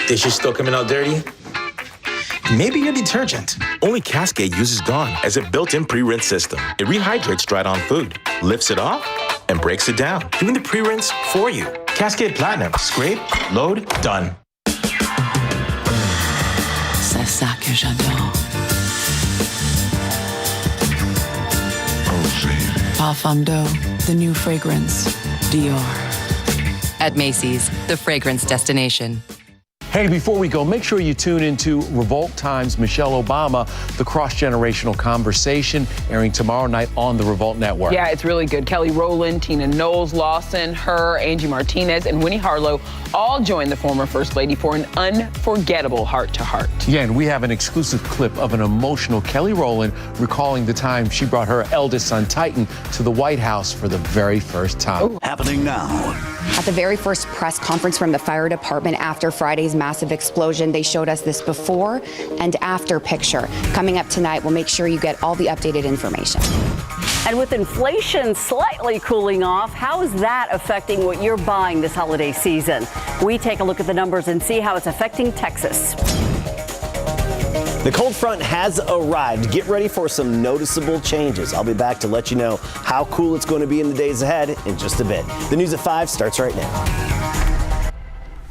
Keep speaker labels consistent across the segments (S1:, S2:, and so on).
S1: Dishes still coming out dirty? Maybe your detergent.
S2: Only Cascade uses Gone as a built-in pre-rinse system. It rehydrates dried-on food, lifts it off, and breaks it down, doing the pre-rinse for you.
S1: Cascade Platinum. Scrape, load, done.
S3: C'est ça que j'adore. Parfum d'eau, the new fragrance, Dior.
S4: At Macy's, the fragrance destination.
S5: Hey, before we go, make sure you tune into Revolt Times' Michelle Obama, the cross-generational conversation, airing tomorrow night on the Revolt Network.
S6: Yeah, it's really good. Kelly Rowland, Tina Knowles, Lawson, her, Angie Martinez, and Winnie Harlow all joined the former First Lady for an unforgettable heart-to-heart.
S5: Yeah, and we have an exclusive clip of an emotional Kelly Rowland recalling the time she brought her eldest son, Titan, to the White House for the very first time.
S6: Ooh.
S7: Happening now.
S8: At the very first press conference from the fire department after Friday's massive explosion, they showed us this before and after picture. Coming up tonight, we'll make sure you get all the updated information.
S9: And with inflation slightly cooling off, how is that affecting what you're buying this holiday season? We take a look at the numbers and see how it's affecting Texas.
S10: The cold front has arrived. Get ready for some noticeable changes. I'll be back to let you know how cool it's going to be in the days ahead in just a bit. The news at 5 starts right now.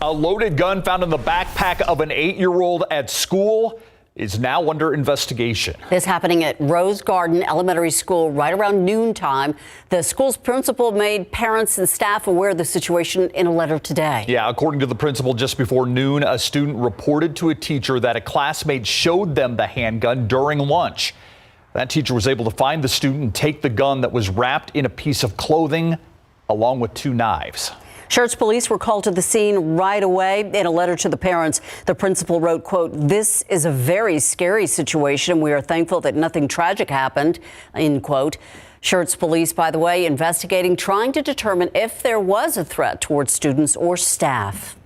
S11: A loaded gun found in the backpack of an 8-year-old at school is now under investigation.
S9: This happening at Rose Garden Elementary School right around noontime. The school's principal made parents and staff aware of the situation in a letter today.
S11: Yeah, according to the principal, just before noon, a student reported to a teacher that a classmate showed them the handgun during lunch. That teacher was able to find the student and take the gun that was wrapped in a piece of clothing along with 2 knives.
S9: Schertz police were called to the scene right away. In a letter to the parents, the principal wrote, quote, "This is a very scary situation. We are thankful that nothing tragic happened," end quote. Schertz police, by the way, investigating, trying to determine if there was a threat towards students or staff.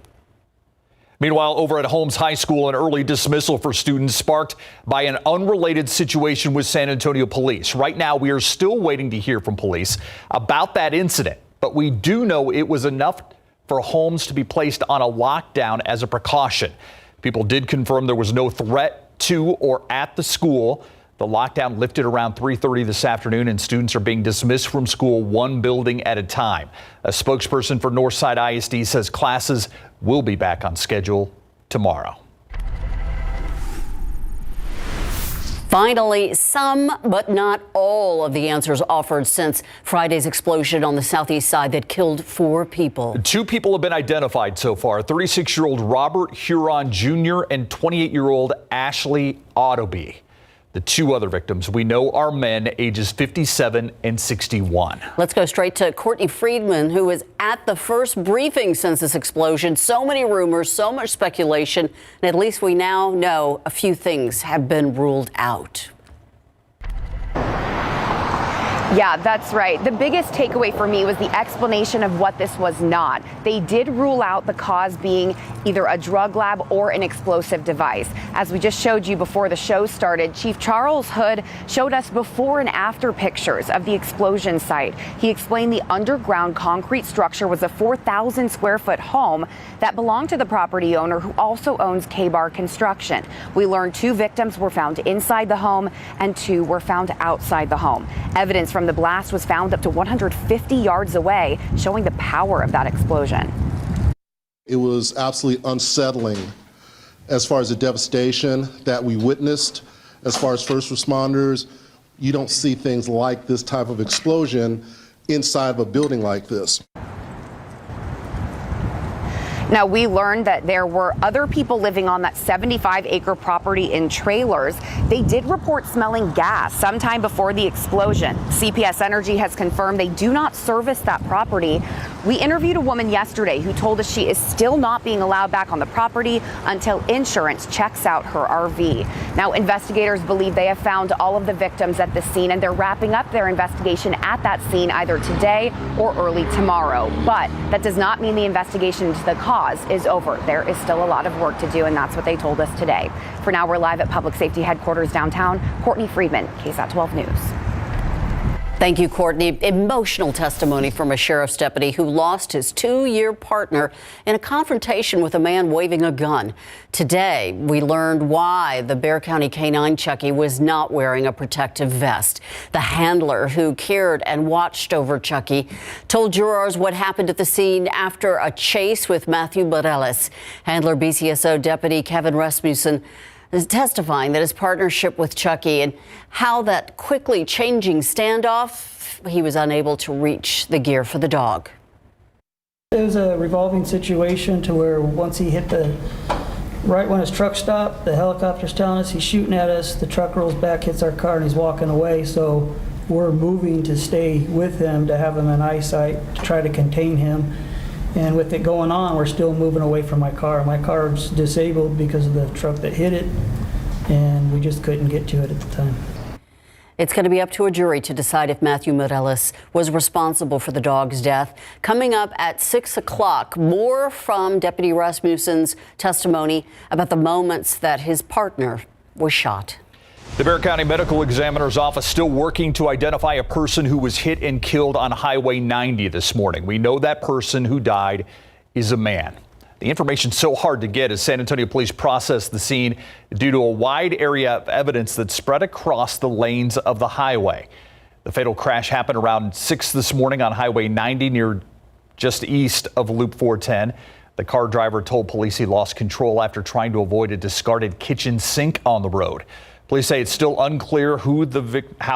S11: Meanwhile, over at Holmes High School, an early dismissal for students sparked by an unrelated situation with San Antonio police. Right now, we are still waiting to hear from police about that incident. But we do know it was enough for Holmes to be placed on a lockdown as a precaution. People did confirm there was no threat to or at the school. The lockdown lifted around 3:30 this afternoon, and students are being dismissed from school 1 building at a time. A spokesperson for Northside ISD says classes will be back on schedule tomorrow.
S9: Finally, some but not all of the answers offered since Friday's explosion on the southeast side that killed 4 people.
S11: 2 people have been identified so far, 36-year-old Robert Huron Jr. and 28-year-old Ashley Ottoby. The 2 other victims we know are men ages 57 and 61.
S9: Let's go straight to Courtney Friedman, who was at the first briefing since this explosion. So many rumors, so much speculation, and at least we now know a few things have been ruled out.
S12: Yeah, that's right. The biggest takeaway for me was the explanation of what this was not. They did rule out the cause being either a drug lab or an explosive device. As we just showed you before the show started, Chief Charles Hood showed us before and after pictures of the explosion site. He explained the underground concrete structure was a 4,000 square foot home that belonged to the property owner, who also owns K-Bar Construction. We learned 2 victims were found inside the home and 2 were found outside the home. Evidence from the blast was found up to 150 yards away, showing the power of that explosion.
S13: It was absolutely unsettling as far as the devastation that we witnessed. As far as first responders, you don't see things like this type of explosion inside of a building like this.
S12: Now, we learned that there were other people living on that 75-acre property in trailers. They did report smelling gas sometime before the explosion. CPS Energy has confirmed they do not service that property. We interviewed a woman yesterday who told us she is still not being allowed back on the property until insurance checks out her RV. Now, investigators believe they have found all of the victims at the scene, and they're wrapping up their investigation at that scene either today or early tomorrow. But that does not mean the investigation into the cause is over. There is still a lot of work to do, and that's what they told us today. For now, we're live at Public Safety Headquarters downtown. Courtney Friedman, KSAT 12 News.
S9: Thank you, Courtney. Emotional testimony from a sheriff's deputy who lost his 2-year partner in a confrontation with a man waving a gun. Today, we learned why the Bexar County K-9 Chucky was not wearing a protective vest. The handler who cared and watched over Chucky told jurors what happened at the scene after a chase with Matthew Morelos. Handler BCSO Deputy Kevin Rasmussen is testifying that his partnership with Chucky and how that quickly changing standoff, he was unable to reach the gear for the dog.
S7: It was a revolving situation to where once he hit right when his truck stopped, the helicopter's telling us he's shooting at us, the truck rolls back, hits our car, and he's walking away. So we're moving to stay with him, to have him in eyesight, to try to contain him. And with it going on, we're still moving away from my car. My car's disabled because of the truck that hit it, and we just couldn't get to it at the time.
S9: It's going to be up to a jury to decide if Matthew Morelos was responsible for the dog's death. Coming up at 6 o'clock, more from Deputy Rasmussen's testimony about the moments that his partner was shot.
S11: The Bexar County Medical Examiner's Office still working to identify a person who was hit and killed on Highway 90 this morning. We know that person who died is a man. The information's so hard to get as San Antonio police process the scene due to a wide area of evidence that spread across the lanes of the highway. The fatal crash happened around 6 this morning on Highway 90 near just east of Loop 410. The car driver told police he lost control after trying to avoid a discarded kitchen sink on the road. Police say it's still unclear how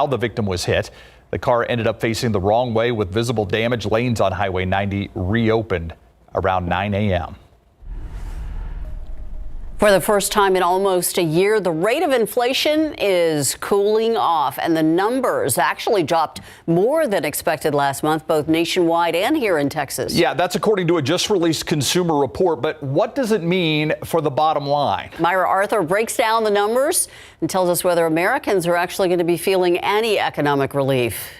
S11: the victim was hit. The car ended up facing the wrong way with visible damage. Lanes on Highway 90 reopened around 9 a.m.
S9: For the first time in almost a year, the rate of inflation is cooling off, and the numbers actually dropped more than expected last month, both nationwide and here in Texas.
S11: Yeah, that's according to a just released consumer report. But what does it mean for the bottom line?
S9: Myra Arthur breaks down the numbers and tells us whether Americans are actually going to be feeling any economic relief.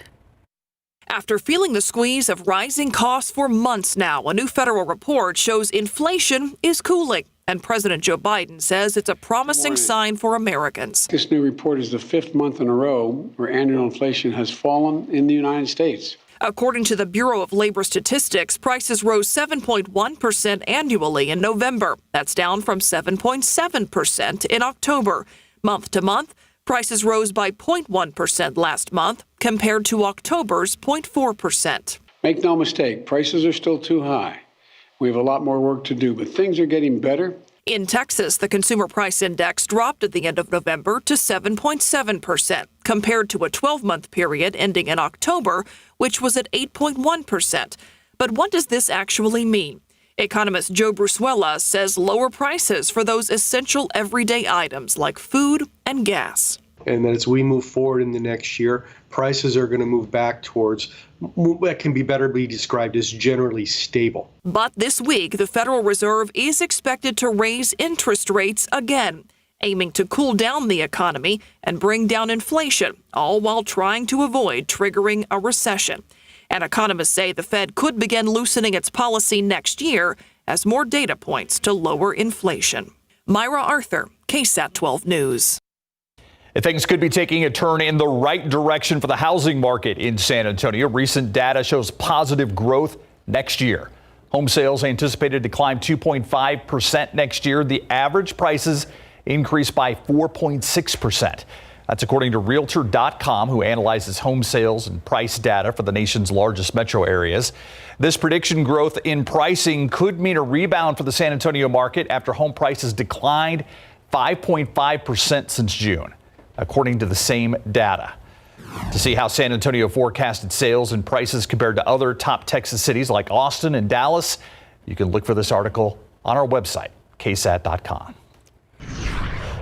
S14: After feeling the squeeze of rising costs for months now, a new federal report shows inflation is cooling. And President Joe Biden says it's a promising sign for Americans.
S15: This new report is the 5th month in a row where annual inflation has fallen in the United States.
S14: According to the Bureau of Labor Statistics, prices rose 7.1% annually in November. That's down from 7.7% in October. Month to month, prices rose by 0.1% last month compared to October's 0.4%.
S15: Make no mistake, prices are still too high. We have a lot more work to do, but things are getting better.
S14: In Texas, the Consumer Price Index dropped at the end of November to 7.7%, compared to a 12-month period ending in October, which was at 8.1%. But what does this actually mean? Economist Joe Brusuela says lower prices for those essential everyday items like food and gas.
S16: And that as we move forward in the next year, prices are going to move back towards what can be better be described as generally stable.
S14: But this week, the Federal Reserve is expected to raise interest rates again, aiming to cool down the economy and bring down inflation, all while trying to avoid triggering a recession. And economists say the Fed could begin loosening its policy next year as more data points to lower inflation. Myra Arthur, KSAT 12 News.
S11: Things could be taking a turn in the right direction for the housing market in San Antonio. Recent data shows positive growth next year. Home sales anticipated to climb 2.5% next year. The average prices increased by 4.6%. That's according to Realtor.com, who analyzes home sales and price data for the nation's largest metro areas. This prediction growth in pricing could mean a rebound for the San Antonio market after home prices declined 5.5% since June, according to the same data. To see how San Antonio forecasted sales and prices compared to other top Texas cities like Austin and Dallas, you can look for this article on our website, KSAT.com.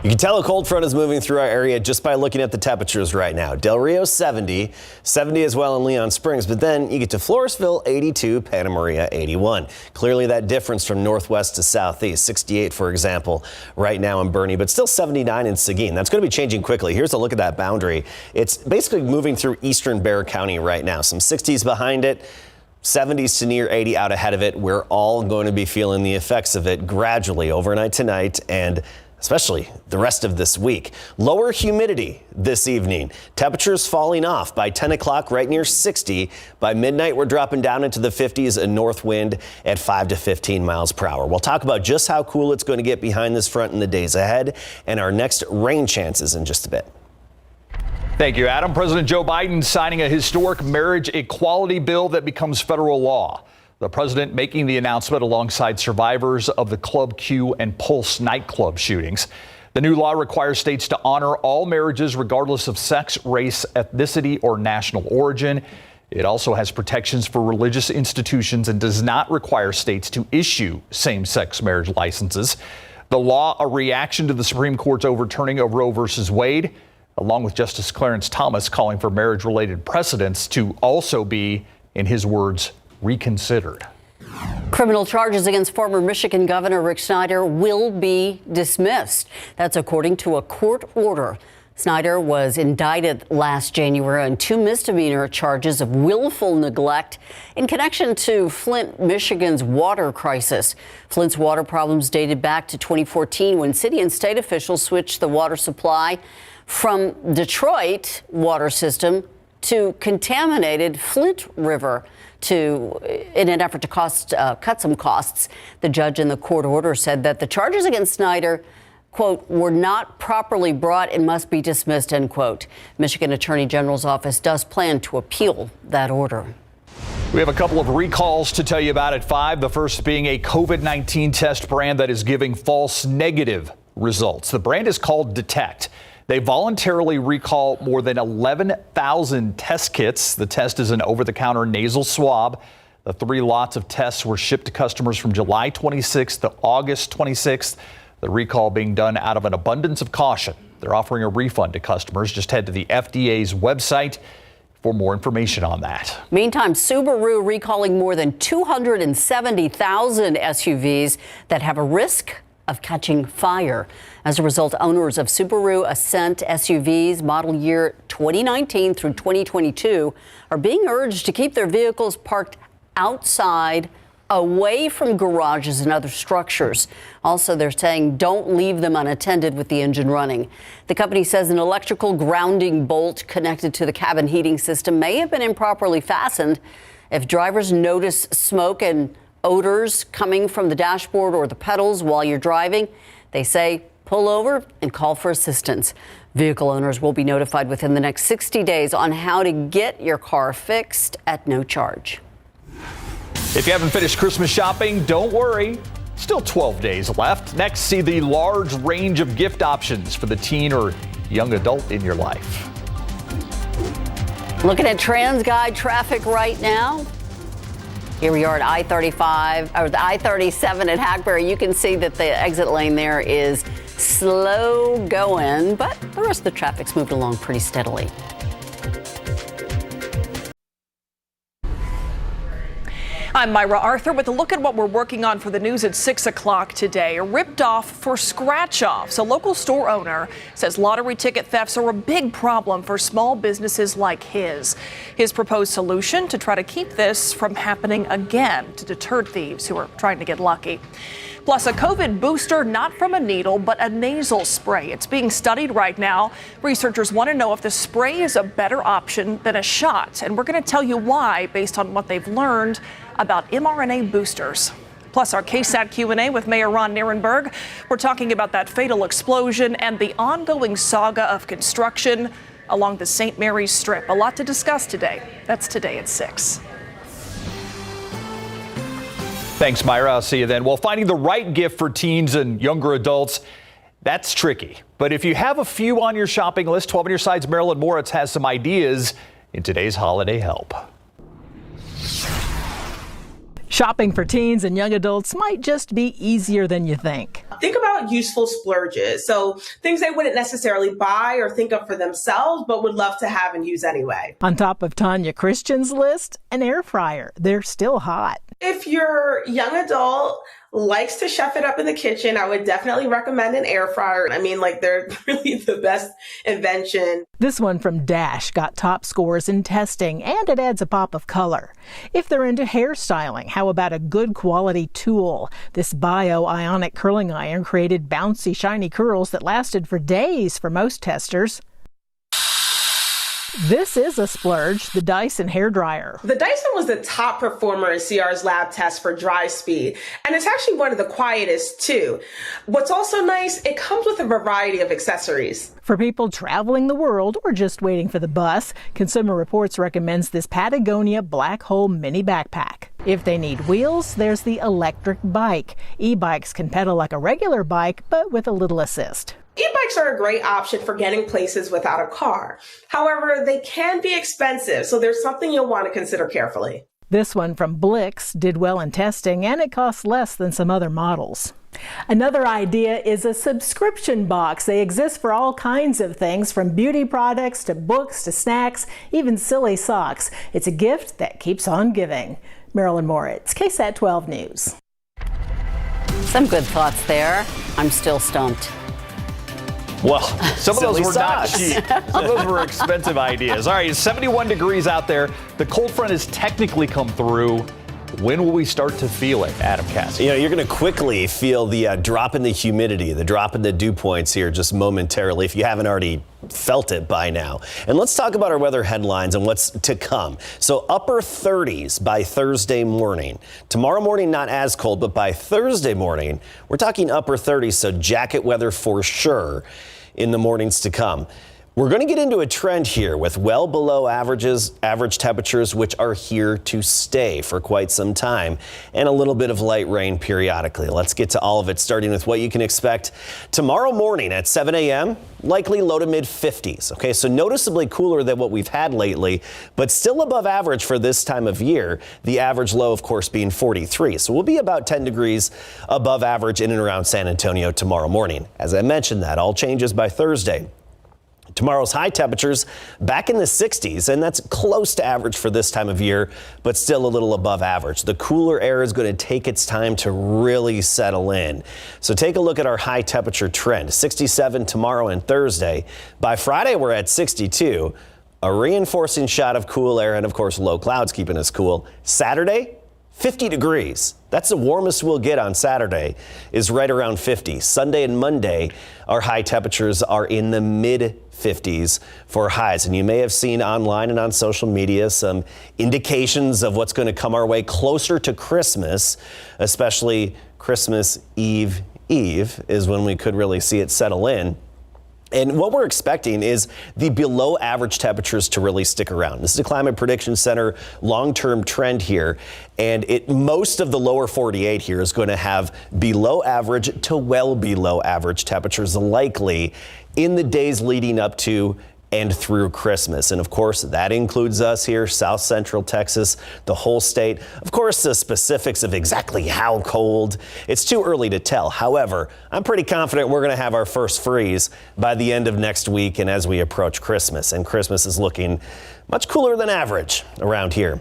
S10: You can tell a cold front is moving through our area just by looking at the temperatures right now. Del Rio 70 as well in Leon Springs, but then you get to Floresville 82, Santa Maria 81. Clearly that difference from northwest to southeast, 68 for example right now in Bernie, but still 79 in Seguin. That's going to be changing quickly. Here's a look at that boundary. It's basically moving through eastern Bexar County right now. Some 60s behind it, 70s to near 80 out ahead of it. We're all going to be feeling the effects of it gradually overnight tonight and especially the rest of this week. Lower humidity this evening. Temperatures falling off by 10 o'clock, right near 60. By midnight, we're dropping down into the 50s, a north wind at 5 to 15 miles per hour. We'll talk about just how cool it's going to get behind this front in the days ahead and our next rain chances in just a bit.
S11: Thank you, Adam. President Joe Biden signing a historic marriage equality bill that becomes federal law. The president making the announcement alongside survivors of the Club Q and Pulse nightclub shootings. The new law requires states to honor all marriages regardless of sex, race, ethnicity, or national origin. It also has protections for religious institutions and does not require states to issue same-sex marriage licenses. The law, a reaction to the Supreme Court's overturning of Roe v. Wade, along with Justice Clarence Thomas calling for marriage-related precedents to also be, in his words, reconsidered.
S9: Criminal charges against former Michigan Governor Rick Snyder will be dismissed. That's according to a court order. Snyder was indicted last January on 2 misdemeanor charges of willful neglect in connection to Flint, Michigan's water crisis. Flint's water problems dated back to 2014 when city and state officials switched the water supply from Detroit water system to contaminated Flint River in an effort to cut some costs. The judge in the court order said that the charges against Snyder, quote, were not properly brought and must be dismissed, end quote. Michigan Attorney General's office does plan to appeal that order.
S11: We have a couple of recalls to tell you about at 5. The first being a COVID-19 test brand that is giving false negative results. The brand is called Detect. They voluntarily recall more than 11,000 test kits. The test is an over-the-counter nasal swab. The 3 lots of tests were shipped to customers from July 26th to August 26th. The recall being done out of an abundance of caution. They're offering a refund to customers. Just head to the FDA's website for more information on that.
S9: Meantime, Subaru recalling more than 270,000 SUVs that have a risk of catching fire. As a result, owners of Subaru Ascent SUVs model year 2019 through 2022 are being urged to keep their vehicles parked outside, away from garages and other structures. Also, they're saying don't leave them unattended with the engine running. The company says an electrical grounding bolt connected to the cabin heating system may have been improperly fastened. If drivers notice smoke and odors coming from the dashboard or the pedals while you're driving, they say pull over and call for assistance. Vehicle owners will be notified within the next 60 days on how to get your car fixed at no charge.
S11: If you haven't finished Christmas shopping, don't worry. Still 12 days left. Next, see the large range of gift options for the teen or young adult in your life.
S9: Looking at TransGuide traffic right now. Here we are at I-35, or the I-37 at Hackberry. You can see that the exit lane there is slow going, but the rest of the traffic's moved along pretty steadily.
S14: I'm Myra Arthur with a look at what we're working on for the news at 6 o'clock today. Ripped off for scratch-offs. A local store owner says lottery ticket thefts are a big problem for small businesses like his. His proposed solution to try to keep this from happening again to deter thieves who are trying to get lucky. Plus, a COVID booster, not from a needle, but a nasal spray. It's being studied right now. Researchers want to know if the spray is a better option than a shot. And we're going to tell you why based on what they've learned about mRNA boosters. Plus, our KSAT Q&A with Mayor Ron Nirenberg. We're talking about that fatal explosion and the ongoing saga of construction along the St. Mary's Strip. A lot to discuss today. That's today at 6.
S11: Thanks, Myra. I'll see you then. Well, finding the right gift for teens and younger adults, that's tricky. But if you have a few on your shopping list, 12 on your sides, Marilyn Moritz has some ideas in today's Holiday Help.
S17: Shopping for teens and young adults might just be easier than you think.
S18: Think about useful splurges. So things they wouldn't necessarily buy or think of for themselves, but would love to have and use anyway.
S17: On top of Tanya Christian's list, an air fryer. They're still hot.
S18: If you're young adult likes to chef it up in the kitchen, I would definitely recommend an air fryer. I mean, like, they're really the best invention.
S17: This one from Dash got top scores in testing, and it adds a pop of color. If they're into hairstyling, how about a good quality tool? This bio-ionic curling iron created bouncy, shiny curls that lasted for days for most testers. This is a splurge, the Dyson hairdryer.
S18: The Dyson was the top performer in CR's lab test for dry speed, and it's actually one of the quietest too. What's also nice, it comes with a variety of accessories.
S17: For people traveling the world or just waiting for the bus, Consumer Reports recommends this Patagonia Black Hole mini backpack. If they need wheels, there's the electric bike. E-bikes can pedal like a regular bike, but with a little assist.
S18: E-bikes are a great option for getting places without a car. However, they can be expensive, so there's something you'll want to consider carefully.
S17: This one from Blix did well in testing, and it costs less than some other models. Another idea is a subscription box. They exist for all kinds of things, from beauty products to books to snacks, even silly socks. It's a gift that keeps on giving. Marilyn Moritz, KSAT 12 News.
S9: Some good thoughts there. I'm still stumped.
S11: Well, some of those were not
S10: socks.
S11: cheap. Some of those were expensive ideas. All right, it's 71 degrees out there. The cold front has technically come through. When will we start to feel it, Adam Cassidy?
S10: You know, you're going to quickly feel the drop in the humidity, the drop in the dew points here just momentarily, if you haven't already felt it by now. And let's talk about our weather headlines and what's to come. So upper 30s by Thursday morning. Tomorrow morning, not as cold, but by Thursday morning, we're talking upper 30s, so jacket weather for sure in the mornings to come. We're going to get into a trend here with well below average temperatures, which are here to stay for quite some time, and a little bit of light rain periodically. Let's get to all of it, starting with what you can expect tomorrow morning at 7 a.m., likely low to mid 50s. Okay, so noticeably cooler than what we've had lately, but still above average for this time of year. The average low, of course, being 43. So we'll be about 10 degrees above average in and around San Antonio tomorrow morning. As I mentioned, that all changes by Thursday. Tomorrow's high temperatures back in the 60s, and that's close to average for this time of year, but still a little above average. The cooler air is going to take its time to really settle in. So take a look at our high temperature trend. 67 tomorrow and Thursday. By Friday, we're at 62. A reinforcing shot of cool air and, of course, low clouds keeping us cool. Saturday, 50 degrees. That's the warmest we'll get on Saturday, is right around 50. Sunday and Monday, our high temperatures are in the mid 50s for highs. And you may have seen online and on social media some indications of what's going to come our way closer to Christmas, especially Christmas Eve is when we could really see it settle in. And what we're expecting is the below average temperatures to really stick around. This is a Climate Prediction Center long-term trend here. And most of the lower 48 here is going to have below average to well below average temperatures likely in the days leading up to and through Christmas. And of course, that includes us here, South Central Texas, the whole state. Of course, the specifics of exactly how cold, it's too early to tell. However, I'm pretty confident we're going to have our first freeze by the end of next week and as we approach Christmas. And Christmas is looking much cooler than average around here.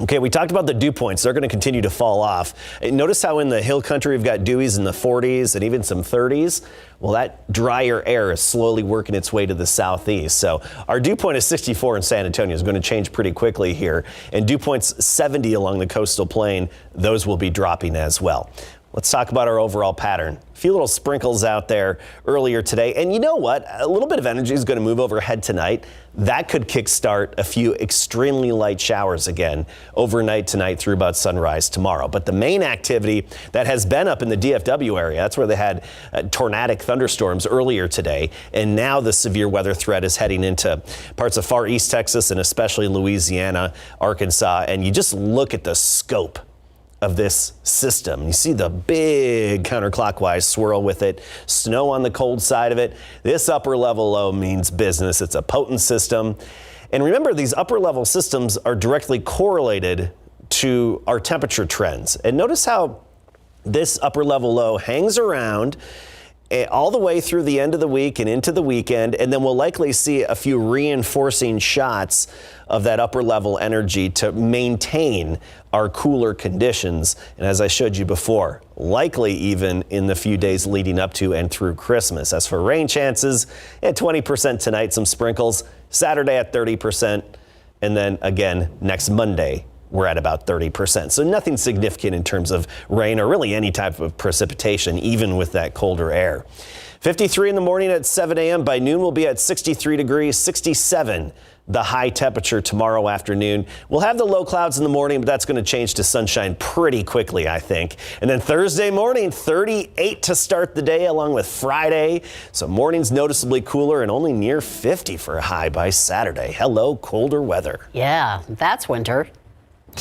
S10: Okay, we talked about the dew points. They're going to continue to fall off. Notice how in the hill country we've got dewies in the 40s and even some 30s. Well, that drier air is slowly working its way to the southeast. So our dew point is 64 in San Antonio. Is going to change pretty quickly here. And dew points 70 along the coastal plain. Those will be dropping as well. Let's talk about our overall pattern. A few little sprinkles out there earlier today. And you know what? A little bit of energy is going to move overhead tonight. That could kickstart a few extremely light showers again overnight tonight through about sunrise tomorrow. But the main activity that has been up in the DFW area, that's where they had tornadic thunderstorms earlier today. And now the severe weather threat is heading into parts of far east Texas and especially Louisiana, Arkansas. And you just look at the scope of this system. You see the big counterclockwise swirl with it, snow on the cold side of it. This upper level low means business. It's a potent system. And remember, these upper level systems are directly correlated to our temperature trends. And notice how this upper level low hangs around all the way through the end of the week and into the weekend, and then we'll likely see a few reinforcing shots of that upper level energy to maintain our cooler conditions. And as I showed you before, likely even in the few days leading up to and through Christmas. As for rain chances, at 20% tonight, some sprinkles. Saturday at 30%. And then again, next Monday, we're at about 30%. So nothing significant in terms of rain or really any type of precipitation, even with that colder air. 53 in the morning at 7 a.m. By noon, we'll be at 63 degrees, 67 the high temperature tomorrow afternoon. We'll have the low clouds in the morning, but that's going to change to sunshine pretty quickly, I think. And then Thursday morning, 38 to start the day, along with Friday. So mornings noticeably cooler and only near 50 for a high by Saturday. Hello, colder weather.
S9: Yeah, that's winter.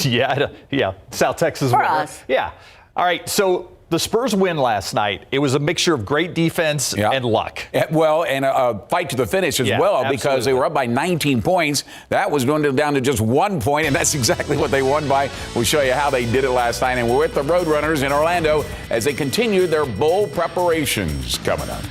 S11: Yeah. South Texas
S9: For
S11: winter.
S9: us.
S11: Yeah. All right. So the Spurs win last night. It was a mixture of great defense and luck.
S19: Well, and a fight to the finish as well, because they were up by 19 points. That was going down to just 1 point, and that's exactly what they won by. We'll show you how they did it last night. And we're with the Roadrunners in Orlando as they continue their bowl preparations coming up.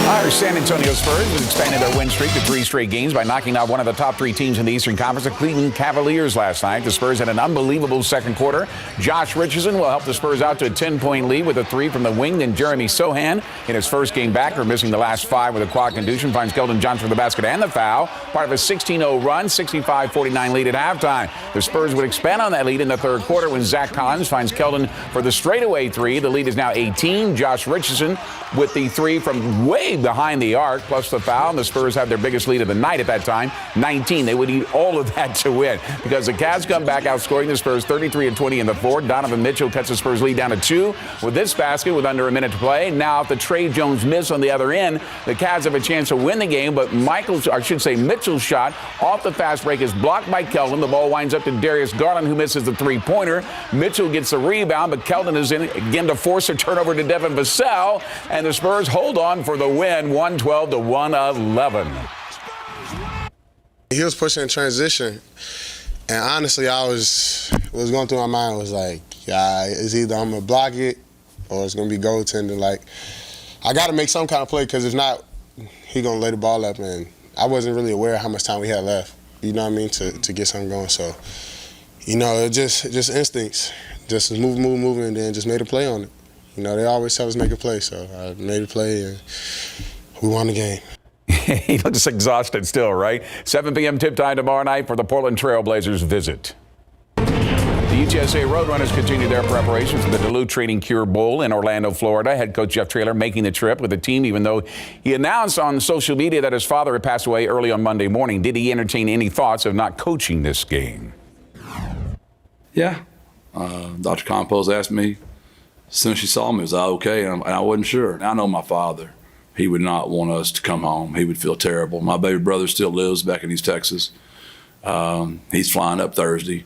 S19: Our San Antonio Spurs has expanded their win streak to 3 straight games by knocking out one of the top 3 teams in the Eastern Conference, the Cleveland Cavaliers, last night. The Spurs had an unbelievable second quarter. Josh Richardson will help the Spurs out to a 10-point lead with a 3 from the wing. Then Jeremy Sohan, in his first game back, after missing the last 5 with a quad contusion, finds Keldon Johnson for the basket and the foul. Part of a 16-0 run, 65-49 lead at halftime. The Spurs would expand on that lead in the third quarter when Zach Collins finds Keldon for the straightaway 3. The lead is now 18. Josh Richardson with the 3 from way behind the arc, plus the foul, and the Spurs have their biggest lead of the night at that time, 19. They would need all of that to win, because the Cavs come back outscoring the Spurs 33-20 in the fourth. Donovan Mitchell cuts the Spurs lead down to 2 with this basket with under a minute to play. Now, if the Trey Jones miss on the other end, the Cavs have a chance to win the game, but Mitchell's shot off the fast break is blocked by Keldon. The ball winds up to Darius Garland, who misses the 3-pointer. Mitchell gets the rebound, but Keldon is in again to force a turnover to Devin Vassell, and the Spurs hold on for the win, 112-111.
S20: He was pushing in transition, and honestly, I was going through my mind was like, it's either I'm gonna block it or it's gonna be goaltender. Like, I got to make some kind of play, because if not, he gonna lay the ball up, and I wasn't really aware of how much time we had left. You know what I mean? To get something going. So, it just instincts, just move, and then just made a play on it. They always tell us make a play, so I made a play and we won the game.
S19: He looks exhausted still, right? 7 p.m. tip time tomorrow night for the Portland Trail Blazers visit. The UTSA Roadrunners continue their preparations for the Duluth Training Cure Bowl in Orlando, Florida. Head coach Jeff Traylor making the trip with the team, even though he announced on social media that his father had passed away early on Monday morning. Did he entertain any thoughts of not coaching this game?
S21: Yeah. Dr. Compos asked me as soon as she saw me, was I okay? And I wasn't sure. And I know my father. He would not want us to come home. He would feel terrible. My baby brother still lives back in East Texas. He's flying up Thursday.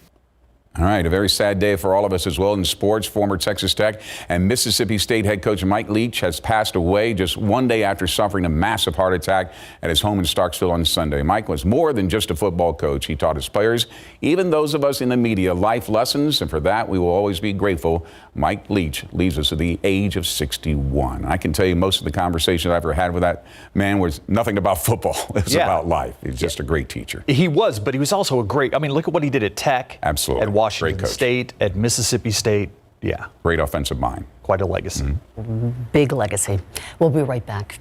S19: All right, a very sad day for all of us as well in sports. Former Texas Tech and Mississippi State head coach Mike Leach has passed away just 1 day after suffering a massive heart attack at his home in Starksville on Sunday. Mike was more than just a football coach. He taught his players, even those of us in the media, life lessons, and for that we will always be grateful. Mike Leach leaves us at the age of 61. I can tell you most of the conversations I've ever had with that man was nothing about football. It was about life. He's just a great teacher.
S11: He was, but he was also a great, look at what he did at Tech.
S19: Absolutely.
S11: At Washington State, at Mississippi State. Yeah.
S19: Great offensive mind.
S11: Quite a legacy.
S9: Mm-hmm. Big legacy. We'll be right back.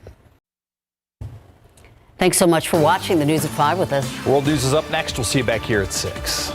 S9: Thanks so much for watching the News at 5 with us.
S11: World News is up next. We'll see you back here at 6.